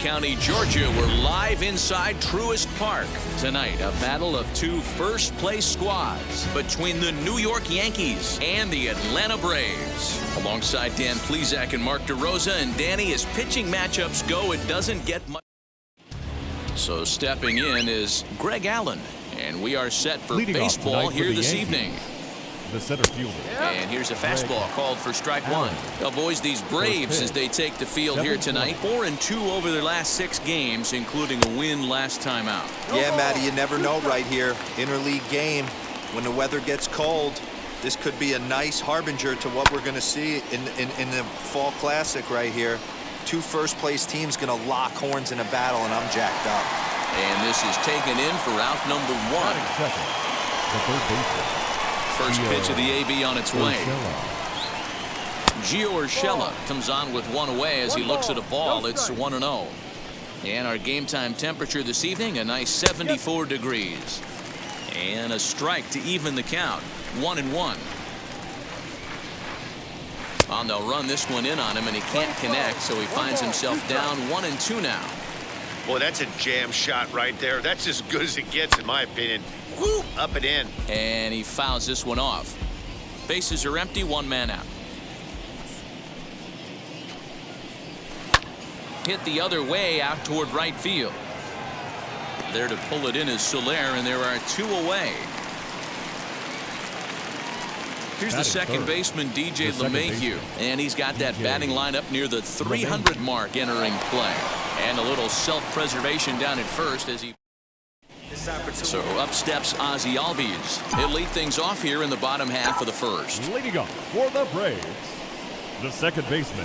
County, Georgia. We're live inside Truist Park. Tonight, a battle of two first-place squads between the New York Yankees and the Atlanta Braves. Alongside Dan Plesac and Mark DeRosa, and Danny, as pitching matchups go, it doesn't get much. So stepping in is Greg Allen, and we are set for baseball here this evening. The center fielder. And here's a fastball called for strike one. Well, boys, these Braves, as they take the field here tonight, 4-2 over their last 6 games, including a win last time out. Yeah, Matty, you never know right here. Interleague game, when the weather gets cold, this could be a nice harbinger to what we're going to see in the Fall Classic right here. 2 first-place teams going to lock horns in a battle, and I'm jacked up. And this is taken in for out number 1. Second, the third baseman. First pitch of the AB on its way. Gio Urshela comes on with one away as he looks at a ball. It's 1-0. And our game time temperature this evening, a nice 74 degrees. And a strike to even the count. 1-1. Well, they'll run this one in on him, and he can't connect, so he finds himself down 1-2 now. Boy, that's a jam shot right there. That's as good as it gets, in my opinion. Woo, up and in. And he fouls this one off. Bases are empty, 1 man out. Hit the other way out toward right field. There to pull it in is Soler, and there are 2 away. Here's the second baseman, DJ LeMahieu, and he's got that batting lineup near the 300 mark entering play. And a little self-preservation down at first as he... So up steps Ozzie Albies. He'll lead things off here in the bottom half of the first. Leading off for the Braves, the second baseman,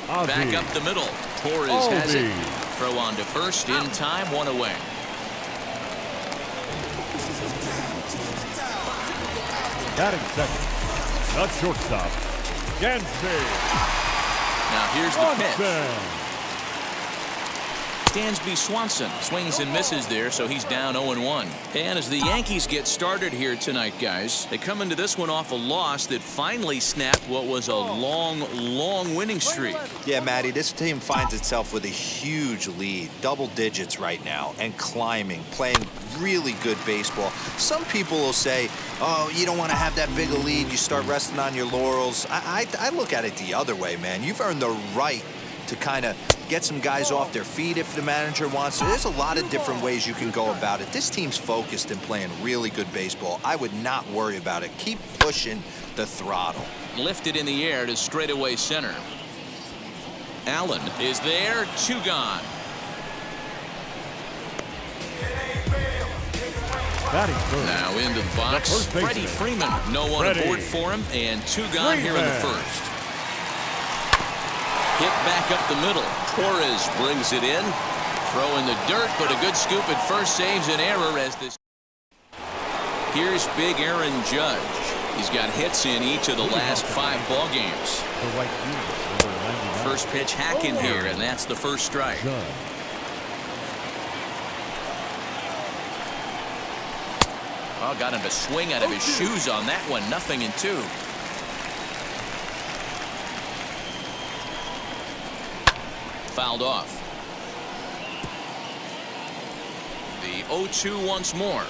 Ozzie. Back up the middle. Torres has it. Throw on to first in time, 1 away. Batting second, the shortstop, Dansby. Now here's the pitch. Dansby Swanson swings and misses there, so he's down 0-1. And as the Yankees get started here tonight, guys, they come into this one off a loss that finally snapped what was a long winning streak. Yeah, Matty, this team finds itself with a huge lead, double digits right now, and climbing, playing really good baseball. Some people will say, oh, you don't want to have that big a lead, you start resting on your laurels. I look at it the other way, man. You've earned the right to kind of get some guys off their feet if the manager wants to. There's a lot of different ways you can go about it. This team's focused and playing really good baseball. I would not worry about it. Keep pushing the throttle. Lifted in the air to straightaway center. Allen is there, 2 gone. Now into the box, Freddie Freeman. No one aboard for him, and 2 gone here in the first. Hit back up the middle. Torres brings it in. Throw in the dirt, but a good scoop at first saves an error as this. Here's big Aaron Judge. He's got hits in each of the last 5 ball games. First pitch hack in here, and that's the first strike. Oh, got him to swing out of his shoes on that one. 0-2. Fouled off. The 0-2 once more.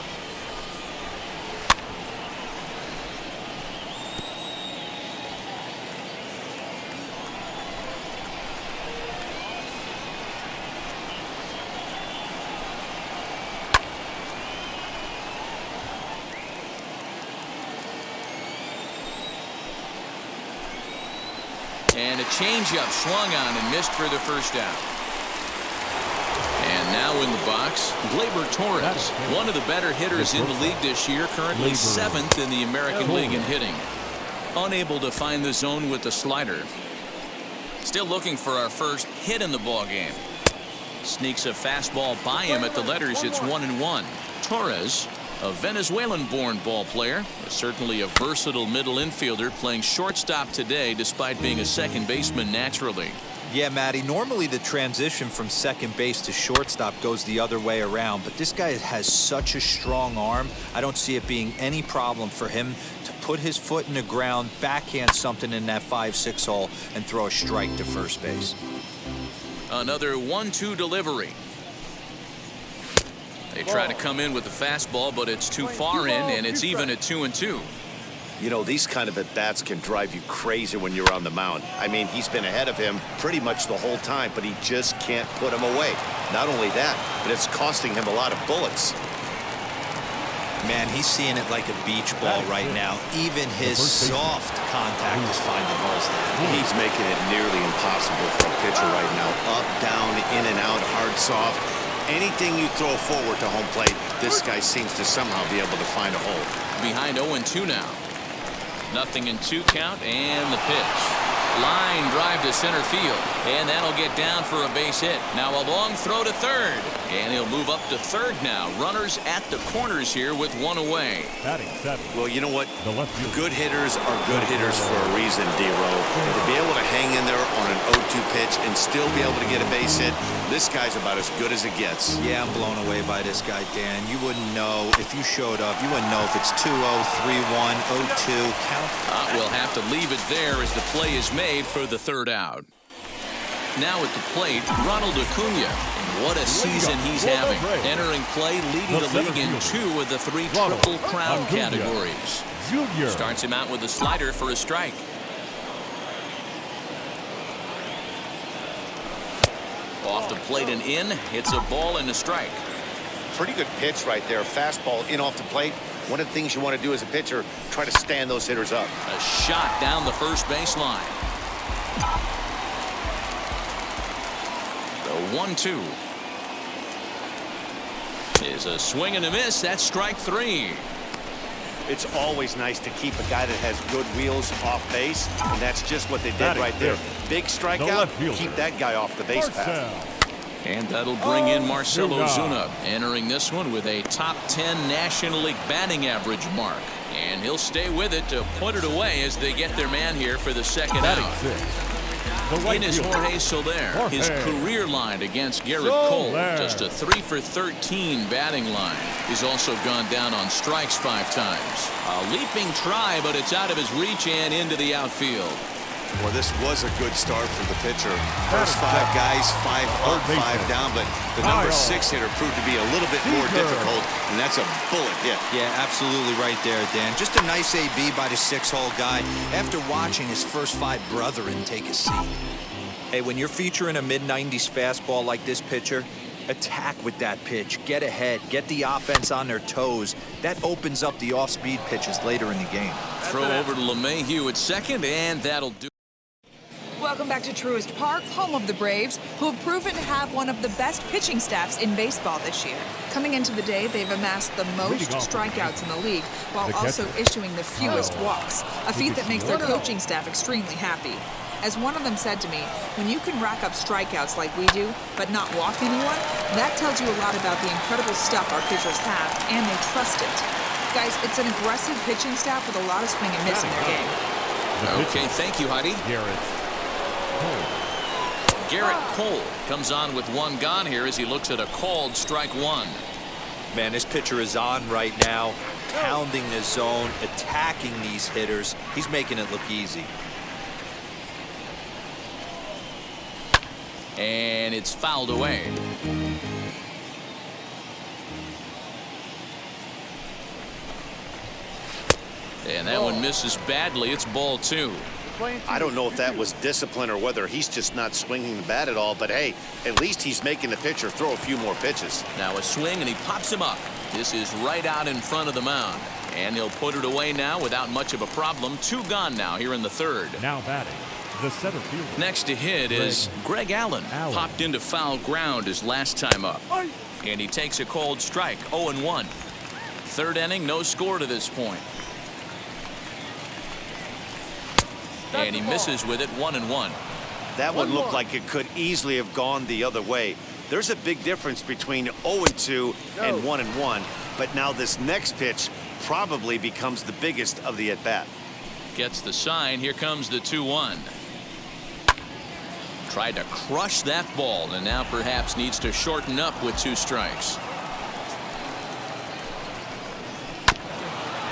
And a changeup swung on and missed for the first out. And now in the box, Gleyber Torres, one of the better hitters in the league this year, currently 7th in the American League in hitting. Unable to find the zone with the slider. Still looking for our first hit in the ball game. Sneaks a fastball by him at the letters. It's 1-1. Torres, a Venezuelan-born ball player, certainly a versatile middle infielder, playing shortstop today despite being a second baseman naturally. Yeah, Matty, normally the transition from second base to shortstop goes the other way around, but this guy has such a strong arm. I don't see it being any problem for him to put his foot in the ground, backhand something in that 5-6 hole, and throw a strike to first base. Another 1-2 delivery. They try to come in with the fastball, but it's too far in, and it's even at 2-2. You know, these kind of at-bats can drive you crazy when you're on the mound. I mean, he's been ahead of him pretty much the whole time, but he just can't put him away. Not only that, but it's costing him a lot of bullets. Man, he's seeing it like a beach ball right now. Even his soft contact is finding holes there. He's making it nearly impossible for a pitcher right now. Up, down, in and out, hard, soft. Anything you throw forward to home plate, this guy seems to somehow be able to find a hole. Behind 0-2 now. 0-2 count, and the pitch. Line drive to center field, and that'll get down for a base hit. Now a long throw to third, and he'll move up to third now. Runners at the corners here with one away. Batting seven. Well, you know what? The left fielder. Good hitters are good hitters for a reason, D-Row. To be able to hang in there on an 0-2 pitch and still be able to get a base hit, this guy's about as good as it gets. Yeah, I'm blown away by this guy, Dan. You wouldn't know if you showed up. You wouldn't know if it's 2-0, 3-1, 0-2. Count. We'll have to leave it there as the play is made for the third out. Now at the plate, Ronald Acuna. And what a season he's having. Entering play, leading the league in 2 of the 3 Triple Crown categories. Starts him out with a slider for a strike. Off the plate and in, hits a ball and a strike. Pretty good pitch right there. Fastball in off the plate. One of the things you want to do as a pitcher, try to stand those hitters up. A shot down the first baseline. The 1-2 is a swing and a miss. That's strike 3. It's always nice to keep a guy that has good wheels off base, and that's just what they did right there. Big strikeout, keep that guy off the base path. And that'll bring in Marcell Ozuna, entering this one with a top 10 National League batting average mark. And he'll stay with it to put it away as they get their man here for the second out. In is Jorge Soler. His career line against Garrett Cole, just a 3 for 13 batting line. He's also gone down on strikes 5 times. A leaping try, but it's out of his reach and into the outfield. Well, this was a good start for the pitcher. First 5 guys, 5 up, 5 down, but the number 6 hitter proved to be a little bit more difficult, and that's a bullet hit. Yeah, absolutely right there, Dan. Just a nice AB by the 6-hole guy after watching his first 5 brethren take a seat. Hey, when you're featuring a mid-90s fastball like this pitcher, attack with that pitch. Get ahead. Get the offense on their toes. That opens up the off-speed pitches later in the game. Throw over to LeMahieu at second, and that'll do. Welcome back to Truist Park, home of the Braves, who have proven to have one of the best pitching staffs in baseball this year. Coming into the day, they've amassed the most strikeouts in the league, while also issuing the fewest walks, a feat that makes their coaching staff extremely happy. As one of them said to me, when you can rack up strikeouts like we do, but not walk anyone, that tells you a lot about the incredible stuff our pitchers have, and they trust it. Guys, it's an aggressive pitching staff with a lot of swing and miss in their game. Okay, thank you, Heidi. Garrett Cole comes on with 1 gone here as he looks at a called strike 1. Man, this pitcher is on right now, pounding the zone, attacking these hitters. He's making it look easy. And it's fouled away. And that one misses badly. It's ball 2. I don't know if that was discipline or whether he's just not swinging the bat at all, but hey, at least he's making the pitcher throw a few more pitches. Now a swing, and he pops him up. This is right out in front of the mound. And he'll put it away now without much of a problem. 2 gone now here in the third. Now batting, the center fielder. Next to hit is Greg Allen. Popped into foul ground his last time up. And he takes a called strike, 0-1. Third inning, no score to this point. And he misses with it, 1-1. That one looked like it could easily have gone the other way. There's a big difference between 0-2 and 1-1, but now this next pitch probably becomes the biggest of the at-bat. Gets the sign. Here comes the 2-1. Tried to crush that ball, and now perhaps needs to shorten up with 2 strikes.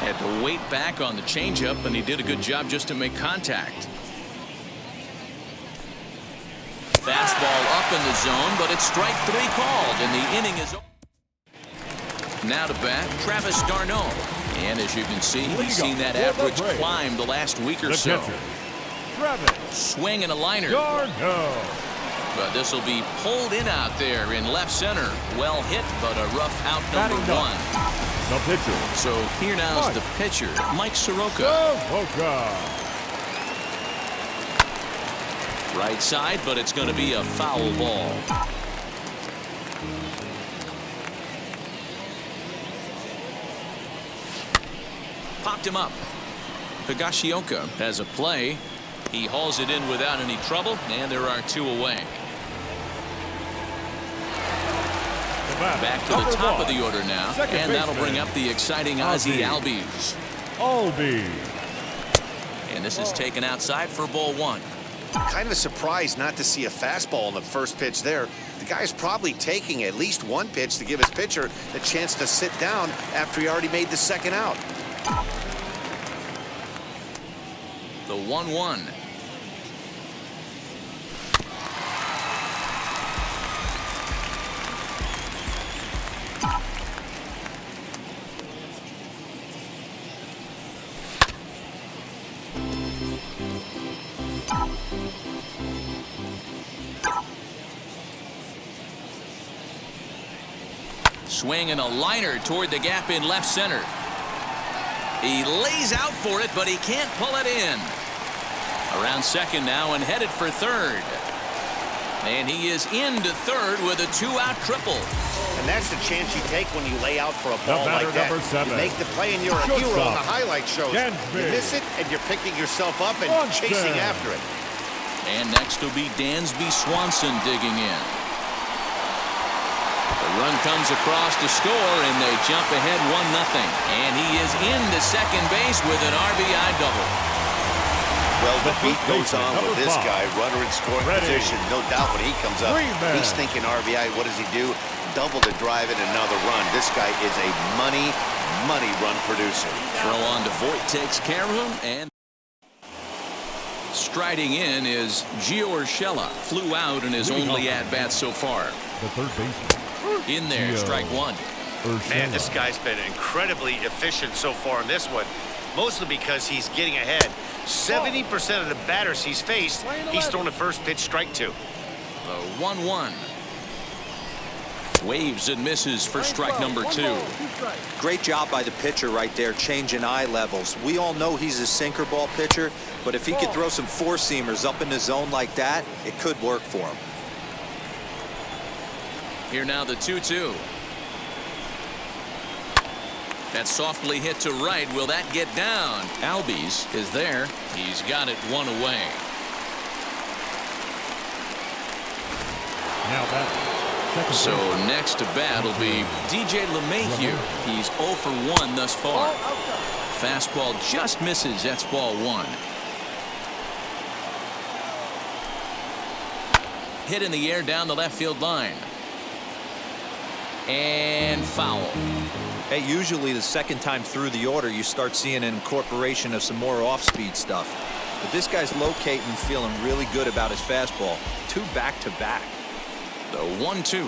Had to wait back on the changeup, and he did a good job just to make contact. Fastball up in the zone, but it's strike 3 called, and the inning is over. Now to bat, Travis d'Arnaud. And as you can see, he's seen that average climb the last week or so. Swing and a liner. But this will be pulled in out there in left center. Well hit, but a rough out number 1. The pitcher. So here now is the pitcher, Mike Soroka. Right side, but it's going to be a foul ball. Popped him up. Higashioka has a play. He hauls it in without any trouble, and there are 2 away. Back to the top of the order now, and that'll bring up the exciting Ozzie Albies. And this is taken outside for ball 1. Kind of a surprise not to see a fastball on the first pitch there. The guy's probably taking at least 1 pitch to give his pitcher a chance to sit down after he already made the second out. The 1-1. Swing and a liner toward the gap in left center. He lays out for it, but he can't pull it in. Around second now and headed for third. And he is into third with a 2-out triple. And that's the chance you take when you lay out for a ball like that. You make the play and you're a hero on the highlight shows. You miss it and you're picking yourself up and chasing after it. And next will be Dansby Swanson digging in. The run comes across to score, and they jump ahead 1-0. And he is into second base with an RBI double. Well, the beat goes on with this guy, runner in scoring position. No doubt when he comes up, he's thinking RBI. What does he do? Double to drive it, another run. This guy is a money run producer. Throw on to Voit takes care of him, and striding in is Gio Urshela. Flew out in his only at-bat so far. The third baseman. In there, strike 1. Man, this guy's been incredibly efficient so far in this one, mostly because he's getting ahead. 70% of the batters he's faced, he's thrown the first pitch, strike 2. The 1-1. Waves and misses for strike number 2. Great job by the pitcher right there, changing eye levels. We all know he's a sinker ball pitcher, but if he could throw some four-seamers up in the zone like that, it could work for him. Here now the 2-2. That's softly hit to right. Will that get down? Albies is there. He's got it 1 away. Now that. So next to bat will be DJ LeMahieu. He's 0 for 1 thus far. Fastball just misses. That's ball 1. Hit in the air down the left field line. And foul. Hey, usually the second time through the order, you start seeing an incorporation of some more off-speed stuff. But this guy's locating, feeling really good about his fastball. 2 back-to-back. The 1-2.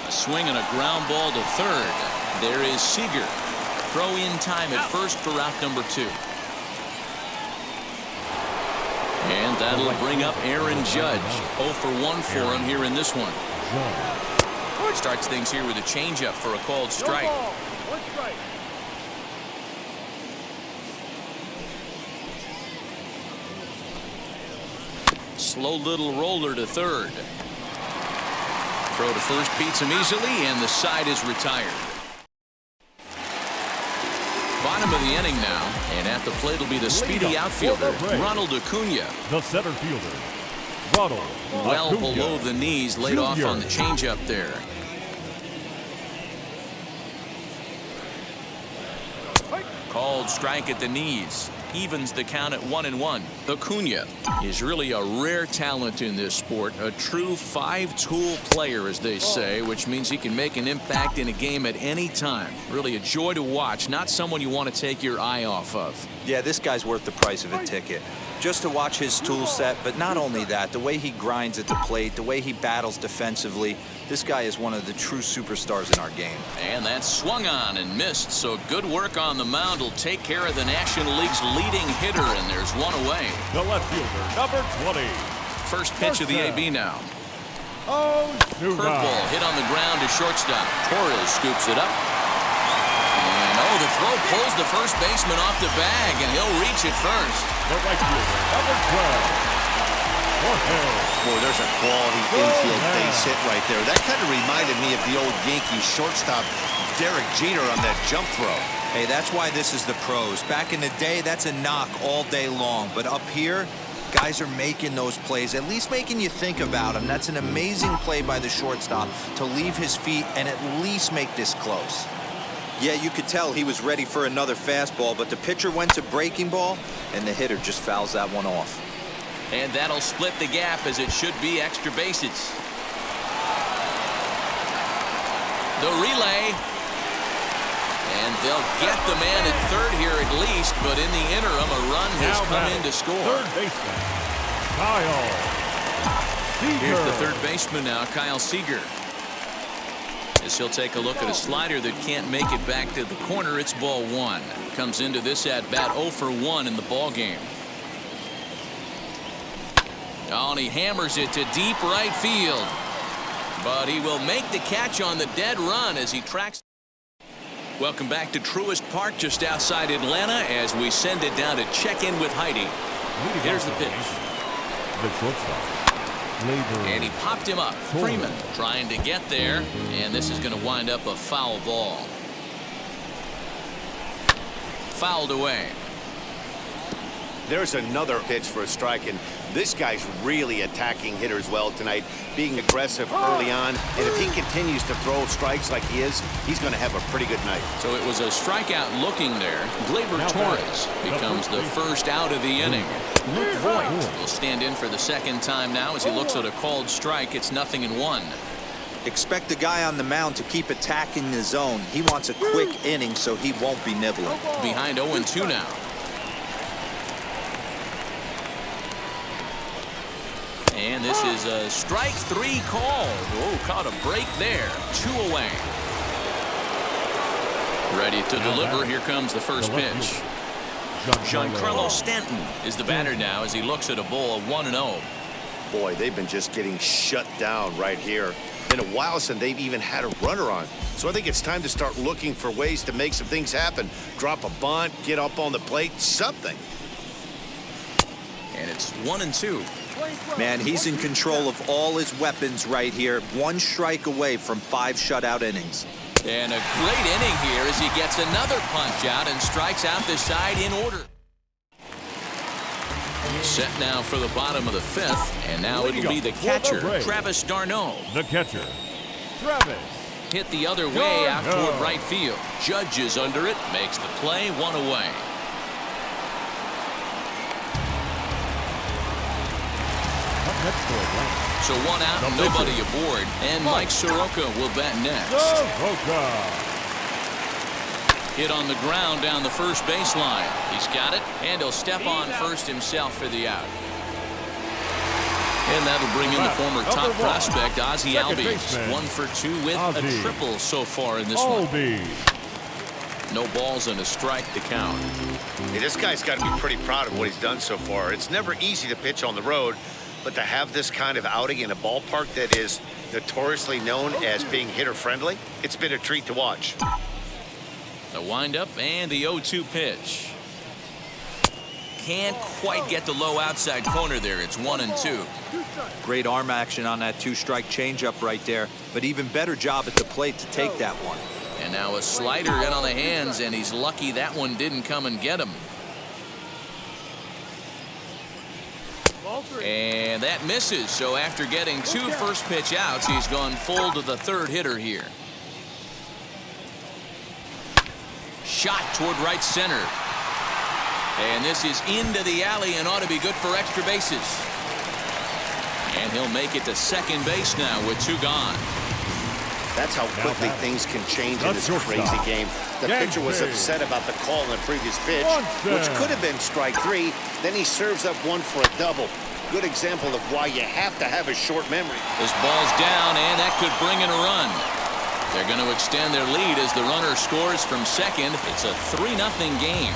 A swing and a ground ball to third. There is Seager. Throw in time at first for out number 2. And that'll bring up Aaron Judge. 0 for 1 for him here in this one. Starts things here with a changeup for a called strike. Slow little roller to third. Throw to first beats him easily, and the side is retired. Bottom of the inning now, and at the plate will be the speedy outfielder, Ronald Acuna. The center fielder, Ronald Well Acuna below the knees, laid off on the changeup there. Called strike at the knees. Evens the count at 1-1. Acuna is really a rare talent in this sport. A true 5-tool player, as they say, which means he can make an impact in a game at any time. Really a joy to watch. Not someone you want to take your eye off of. Yeah, this guy's worth the price of a ticket. just to watch his tool set, but not only that, the way he grinds at the plate, the way he battles defensively, this guy is one of the true superstars in our game. And that swung on and missed, so good work on the mound will take care of the National League's leading hitter, and there's one away. The left fielder, number 20. First pitch of the AB now. Oh, curveball hit on the ground to shortstop. Torres scoops it up. And the throw pulls the first baseman off the bag, and he'll reach it first. The right fielder, number 12. Boy, there's a quality infield base hit right there. That kind of reminded me of the old Yankees shortstop Derek Jeter on that jump throw. Hey, that's why this is the pros. Back in the day, that's a knock all day long. But up here, guys are making those plays, at least making you think about them. That's an amazing play by the shortstop to leave his feet and at least make this close. Yeah, you could tell he was ready for another fastball, but the pitcher went to breaking ball, and the hitter just fouls that one off. And that'll split the gap, as it should be extra bases. The relay. And they'll get the man at third here at least, but in the interim, a run has come in to score. Third baseman, Kyle Seager. Here's the third baseman now, Kyle Seager. As he'll take a look at a slider that can't make it back to the corner, it's ball one. Comes into this at bat 0 for 1 in the ball game. Oh, and he hammers it to deep right field. But he will make the catch on the dead run as he tracks. Welcome back to Truist Park, just outside Atlanta, as we send it down to check in with Heidi. Here's the pitch. The shortstop. And he popped him up. Freeman trying to get there, and this is going to wind up a foul ball. Fouled away. There's another pitch for a strike, and this guy's really attacking hitters well tonight, being aggressive early on. And if he continues to throw strikes like he is, he's going to have a pretty good night. So it was a strikeout looking there. Gleyber Torres becomes the first out of the inning. Luke Voigt will stand in for the second time now as he looks at a called strike. It's 0-1. Expect the guy on the mound to keep attacking the zone. He wants a quick inning, so he won't be nibbling. Behind 0-2 now. And this is a strike 3 called. Oh, caught a break there. 2 away. Ready to deliver. Here comes the first pitch. Giancarlo Stanton is the batter now as he looks at a ball of 1-0. Boy, they've been just getting shut down right here. Been a while since they've even had a runner on. So I think it's time to start looking for ways to make some things happen. Drop a bunt, get up on the plate, something. And it's 1-2. Man, he's in control of all his weapons right here. 1 strike away from 5 shutout innings. And a great inning here as he gets another punch out and strikes out the side in order. Set now for the bottom of the 5th, and now it'll be the catcher, Travis d'Arnaud. The catcher, Travis. Hit the other way out toward right field. Judge is under it, makes the play, 1 away. So 1 out, and nobody aboard, and Mike Soroka will bat next. Hit on the ground down the first baseline. He's got it, and he'll step on first himself for the out. And that'll bring in the former top prospect, Ozzie Albies. 1 for 2 with a triple so far in this one. No balls and a strike to count. Hey, this guy's got to be pretty proud of what he's done so far. It's never easy to pitch on the road, but to have this kind of outing in a ballpark that is notoriously known as being hitter-friendly, it's been a treat to watch. The windup and the 0-2 pitch. Can't quite get the low outside corner there. It's 1-2. Great arm action on that 2-strike changeup right there, but even better job at the plate to take that one. And now a slider in on the hands, and he's lucky that one didn't come and get him. And that misses, so after getting 2 first pitch outs, he's gone full to the third hitter here. Shot toward right center. And this is into the alley and ought to be good for extra bases. And he'll make it to second base now with 2 gone. That's how quickly things can change in this crazy game. The pitcher was upset about the call in the previous pitch, which could have been strike 3. Then he serves up one for a double. Good example of why you have to have a short memory. This ball's down, and that could bring in a run. They're going to extend their lead as the runner scores from second. It's a 3-0 game.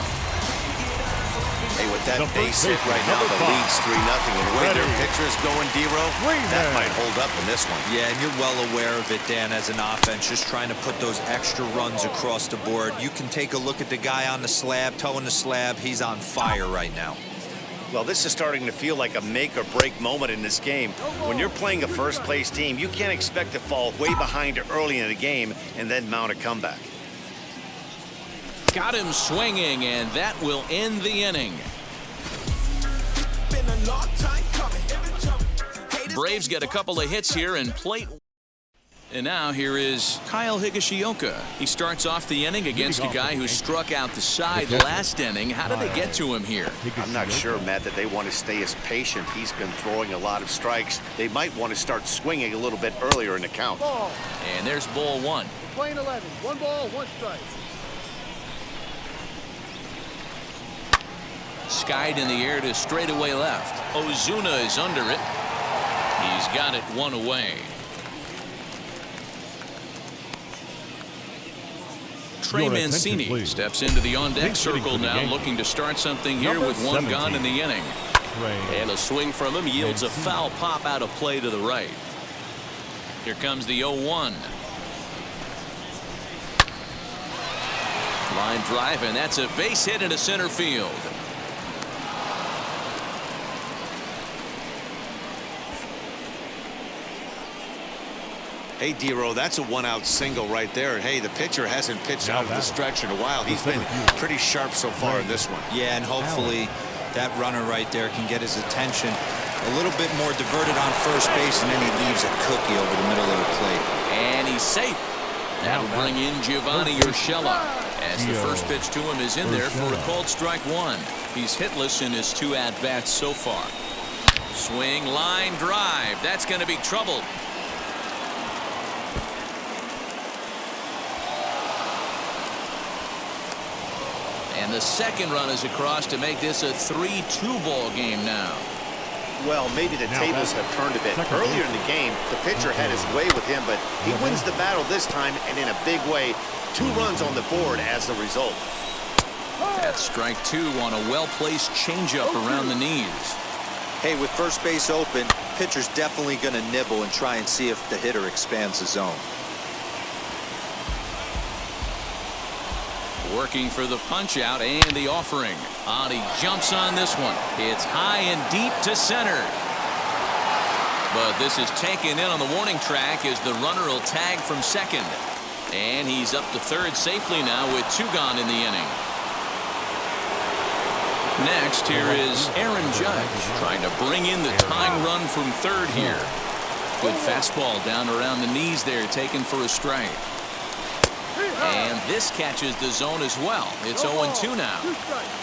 Hey, with that base hit right now, the lead's 3-0. And the way their pitcher is going, D-Row, that might hold up in this one. Yeah, and you're well aware of it, Dan, as an offense, just trying to put those extra runs across the board. You can take a look at the guy on the slab, toeing the slab. He's on fire right now. Well, this is starting to feel like a make-or-break moment in this game. When you're playing a first-place team, you can't expect to fall way behind early in the game and then mount a comeback. Got him swinging, and that will end the inning. Braves get a couple of hits here and plate. And now here is Kyle Higashioka. He starts off the inning against a guy who struck out the side last inning. How did they get to him here? I'm not sure, Matt, that they want to stay as patient. He's been throwing a lot of strikes. They might want to start swinging a little bit earlier in the count. And there's ball 1. Playing 11. 1 ball, 1 strike. Skied in the air to straightaway left. Ozuna is under it. He's got it 1 away. Trey Mancini steps into the on-deck circle now, looking to start something here with 1 gone in the inning. And a swing from him yields a foul pop out of play to the right. Here comes the 0-1. Line drive, and that's a base hit into center field. Hey, D-Row, that's a 1-out single right there. And hey, the pitcher hasn't pitched out of the stretch in a while. He's been pretty sharp so far in this one. Yeah, and hopefully that runner right there can get his attention a little bit more diverted on first base, and then he leaves a cookie over the middle of the plate. And he's safe. That'll bring in Giovanni Urshela, as the first pitch to him is in there for a called strike 1. He's hitless in his 2 at-bats so far. Swing, line drive. That's going to be trouble. And the second run is across to make this a 3-2 ball game now. Well, maybe the tables have turned a bit. Earlier in the game, the pitcher had his way with him, but he wins the battle this time, and in a big way. 2 runs on the board as the result. That's strike 2 on a well-placed changeup around the knees. Hey, with first base open, pitcher's definitely going to nibble and try and see if the hitter expands the zone. Working for the punch-out and the offering. He jumps on this one. It's high and deep to center. But this is taken in on the warning track as the runner will tag from second. And he's up to third safely now with 2 gone in the inning. Next, here is Aaron Judge trying to bring in the tying run from third here. Good fastball down around the knees there, taken for a strike. And this catches the zone as well. It's 0-2 now.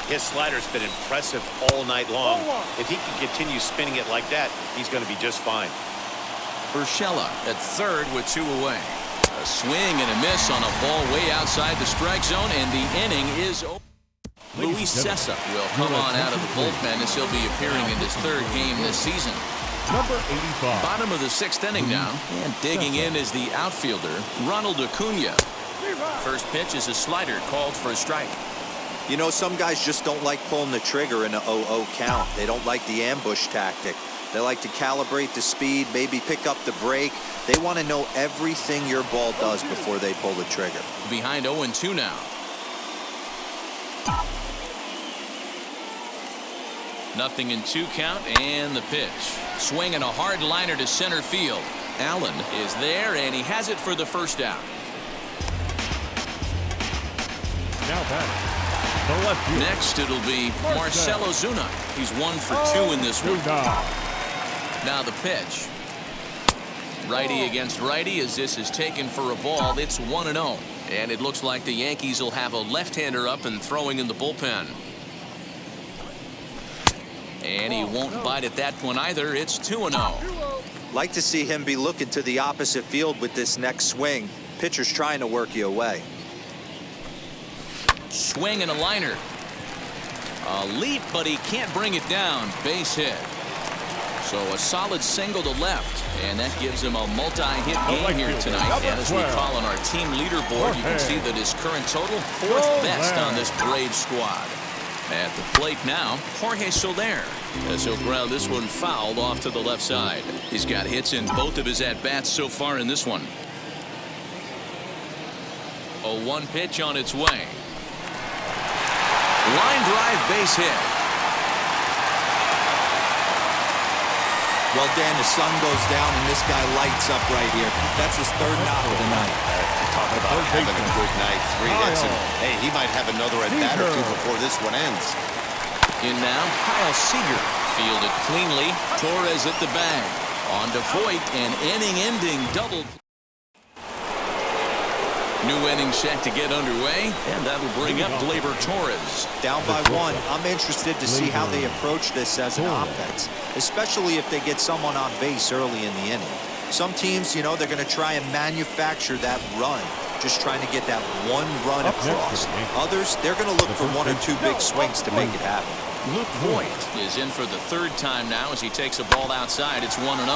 His slider's been impressive all night long. If he can continue spinning it like that, he's going to be just fine. Urshela at third with 2 away. A swing and a miss on a ball way outside the strike zone, and the inning is over. Luis Cessa will come on out of the bullpen as he'll be appearing in his 3rd game this season. Number 85. Bottom of the 6th inning now, and digging in is the outfielder, Ronald Acuna. First pitch is a slider called for a strike. You know, some guys just don't like pulling the trigger in an 0-0 count. They don't like the ambush tactic. They like to calibrate the speed, maybe pick up the brake. They want to know everything your ball does before they pull the trigger. Behind 0-2 now. Nothing in 2 count, and the pitch. Swinging a hard liner to center field. Allen is there, and he has it for the first out. Now batting, the left field. Next, it'll be Marcell Ozuna. He's 1 for 2 in this one. Now the pitch. Righty against righty as this is taken for a ball. It's 1-0. And it looks like the Yankees will have a left-hander up and throwing in the bullpen. And he won't bite at that one either. It's 2-0. Like to see him be looking to the opposite field with this next swing. Pitcher's trying to work you away. Swing and a liner. A leap, but he can't bring it down. Base hit. So a solid single to left, and that gives him a multi-hit game here tonight. And as we call on our team leaderboard, you can see that his current total, 4th best on this Braves squad. At the plate now, Jorge Soler, as he'll ground this one fouled off to the left side. He's got hits in both of his at-bats so far in this one. A 1 pitch on its way. Line drive, base hit. Well, Dan, the sun goes down and this guy lights up right here. That's his 3rd knock of the night. Talking about having a good night. 3 hits, and hey, he might have another at-bat or 2 before this one ends. In now, Kyle Seager. Fielded cleanly. Torres at the bag. On to Voit, an inning-ending double. New inning set to get underway, and that'll bring up Gleyber Torres. Down by 1. I'm interested to see how they approach this as an offense, especially if they get someone on base early in the inning. Some teams, you know, they're going to try and manufacture that run, just trying to get that 1 run across. Others, they're going to look for 1 or 2 big swings to make it happen. Luke Voit is in for the 3rd time now as he takes a ball outside. It's 1-0.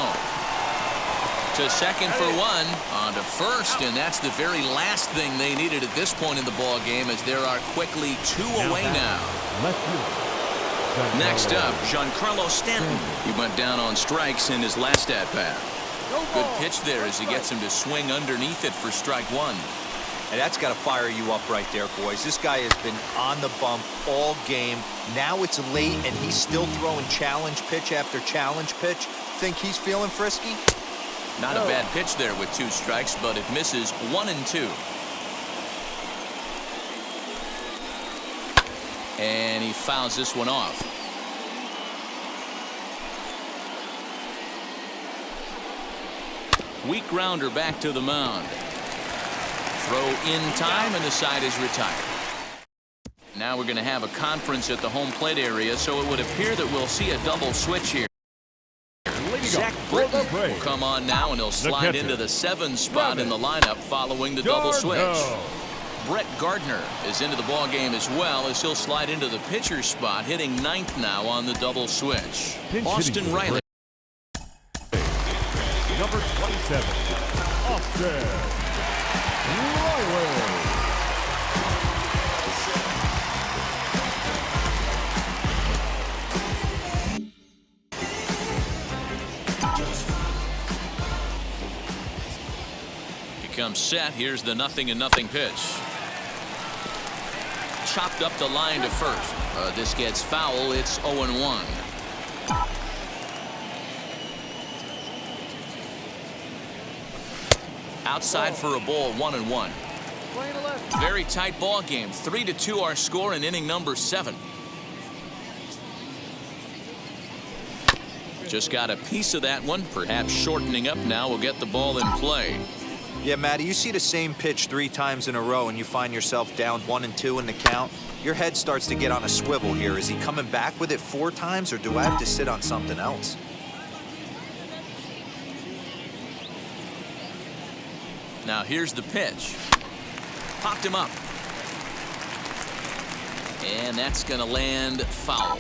To second for 1, on to first, and that's the very last thing they needed at this point in the ball game, as there are quickly 2 away now. Next up, Giancarlo Stanton. He went down on strikes in his last at-bat. Good pitch there as he gets him to swing underneath it for strike 1. And that's got to fire you up right there, boys. This guy has been on the bump all game. Now it's late, and he's still throwing challenge pitch after challenge pitch. Think he's feeling frisky? Not a bad pitch there with 2 strikes, but it misses 1 and 2. And he fouls this one off. Weak grounder back to the mound. Throw in time, and the side is retired. Now we're going to have a conference at the home plate area, so it would appear that we'll see a double switch here. Zach Britton will come on now, and he'll slide into the 7 spot in the lineup following the double switch. Brett Gardner is into the ball game as well, as he'll slide into the pitcher spot, hitting 9th now on the double switch. Austin Riley. Number 27, Austin Riley. Comes set. Here's the 0-0 pitch. Chopped up the line to first. This gets foul. It's 0-1. Outside for a ball, 1-1. Very tight ball game. 3-2 our score in inning number 7. Just got a piece of that one. Perhaps shortening up now will get the ball in play. Yeah, Matty, you see the same pitch 3 times in a row and you find yourself down 1 and 2 in the count. Your head starts to get on a swivel here. Is he coming back with it 4 times, or do I have to sit on something else? Now here's the pitch. Popped him up. And that's going to land foul.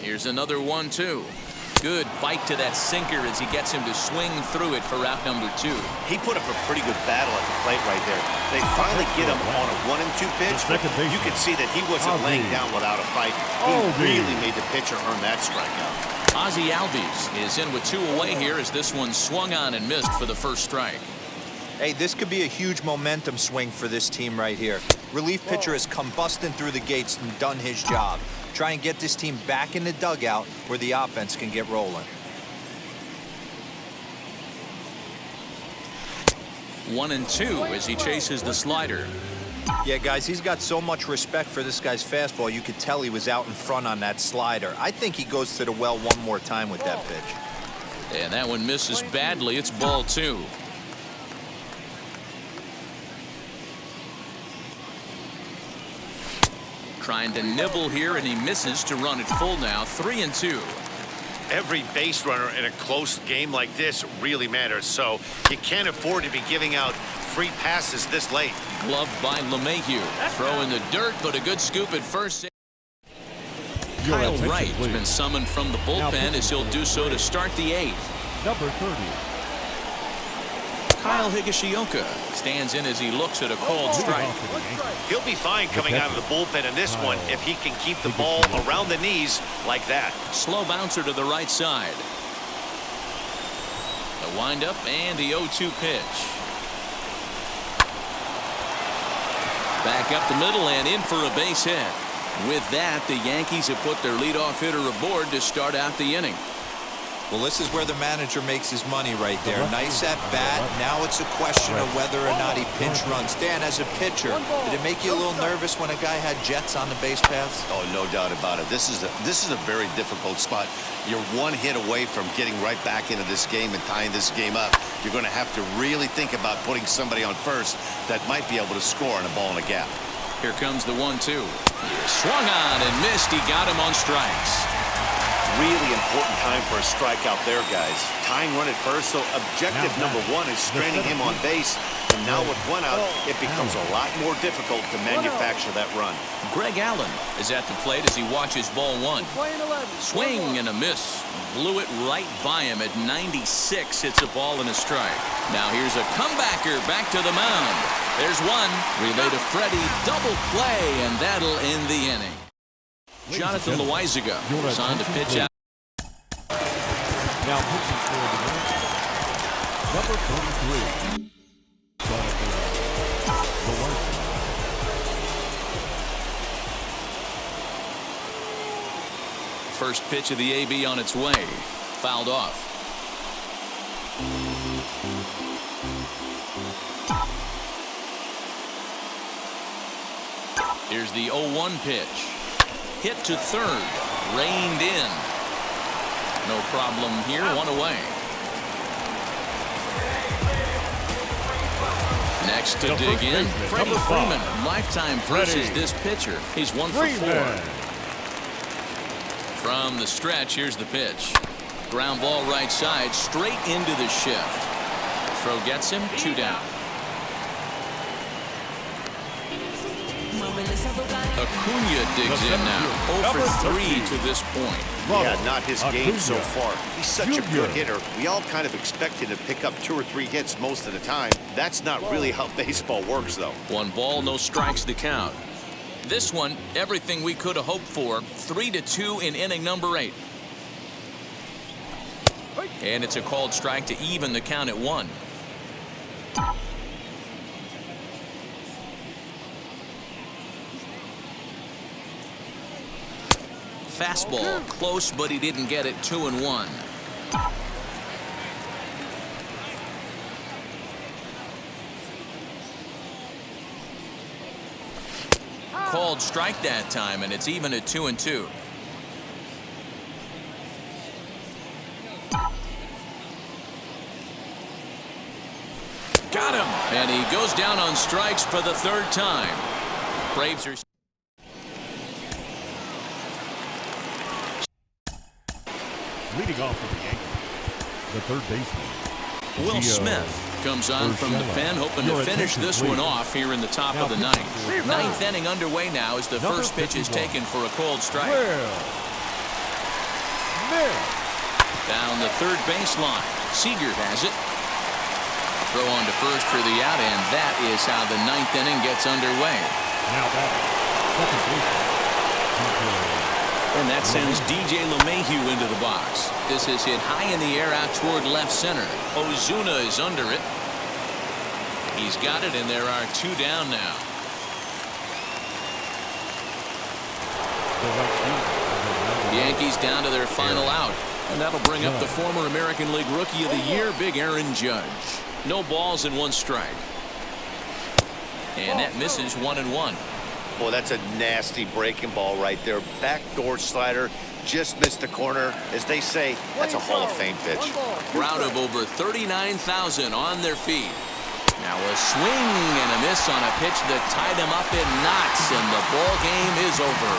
Here's another 1-2. Good bite to that sinker as he gets him to swing through it for out number 2. He put up a pretty good battle at the plate right there. They finally get him on a 1 and 2 pitch. You can see that he wasn't laying down without a fight. He really made the pitcher earn that strikeout. Ozzie Albies is in with 2 away here as this one swung on and missed for the first strike. Hey, this could be a huge momentum swing for this team right here. Relief pitcher has come busting through the gates and done his job. Try and get this team back in the dugout where the offense can get rolling. 1-2 as he chases the slider. Yeah, guys, he's got so much respect for this guy's fastball. You could tell he was out in front on that slider. I think he goes to the well one more time with that pitch. And that one misses badly. It's ball 2. Trying to nibble here, and he misses to run it full now. 3-2. Every base runner in a close game like this really matters, so you can't afford to be giving out free passes this late. Gloved by LeMahieu. Throw in the dirt, but a good scoop at first. Kyle Wright has been summoned from the bullpen as he'll do so to start the 8th. Number 30. Kyle Higashioka stands in as he looks at a cold strike. He'll be fine coming out of the bullpen in this one if he can keep the ball around the knees like that. Slow bouncer to the right side. The windup and the 0-2 pitch. Back up the middle and in for a base hit. With that, the Yankees have put their leadoff hitter aboard to start out the inning. Well, this is where the manager makes his money right there. Nice at bat. Now it's a question of whether or not he pinch runs. Dan, as a pitcher, did it make you a little nervous when a guy had jets on the base paths? Oh, no doubt about it. This is a very difficult spot. You're one hit away from getting right back into this game and tying this game up. You're going to have to really think about putting somebody on first that might be able to score on a ball in a gap. Here comes the 1-2. Swung on and missed. He got him on strikes. Really important time for a strikeout there, guys. Tying run at first, so objective number 1 is stranding him on base. And now with 1 out, it becomes a lot more difficult to manufacture that run. Greg Allen is at the plate as he watches ball 1. Swing and a miss. Blew it right by him at 96. It's a ball and a strike. Now here's a comebacker back to the mound. There's one. Relay to Freddie. Double play, and that'll end the inning. Jonathan Loizaga is on to pitch out. Now pitching for the Yankees, number 43. Jonathan Loizaga. First pitch of the AB on its way. Fouled off. Here's the 0-1 pitch. Hit to third. Reined in. No problem here. 1 away. Next to dig in, Freddie Freeman. Lifetime versus this pitcher. He's 1 for 4. From the stretch, here's the pitch. Ground ball right side, straight into the shift. Throw gets him, 2 down. Acuna digs in now. 0 for 3 to this point. Yeah, not his game so far. He's such a good hitter. We all kind of expect him to pick up 2 or 3 hits most of the time. That's not really how baseball works, though. 1 ball, no strikes to count. This one, everything we could have hoped for. 3-2 in inning number 8. And it's a called strike to even the count at 1. Fastball close, but he didn't get it. 2-1. Called strike that time, and it's even at 2-2. Got him, and he goes down on strikes for the 3rd time. Braves are leading off for the Yankees, the 3rd baseman. Will Smith comes on from the pen, hoping to finish this one off here in the top of the 9th. 9th inning underway now as the first pitch is taken for a called strike. Down the 3rd baseline. Seager has it. Throw on to first for the out, and that is how the 9th inning gets underway. Now back, second baseman. And that sends DJ LeMahieu into the box. This is hit high in the air out toward left center. Ozuna is under it. He's got it, and there are 2 down now. The Yankees down to their final out. And that'll bring up the former American League Rookie of the Year, Big Aaron Judge. No balls and 1 strike. And that misses 1-1. Boy, that's a nasty breaking ball right there. Backdoor slider, just missed the corner. As they say, that's a Hall of Fame pitch. Crowd of over 39,000 on their feet. Now a swing and a miss on a pitch that tied him up in knots, and the ball game is over.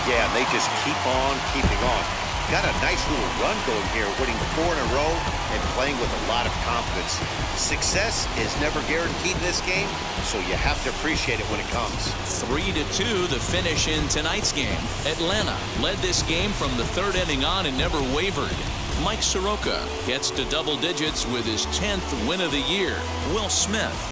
Yeah, they just keep on keeping on. Got a nice little run going here, winning 4 in a row and playing with a lot of confidence. Success is never guaranteed in this game, so you have to appreciate it when it comes. 3-2 the finish in tonight's game. Atlanta led this game from the 3rd inning on and never wavered. Mike Soroka gets to double digits with his 10th win of the year. Will Smith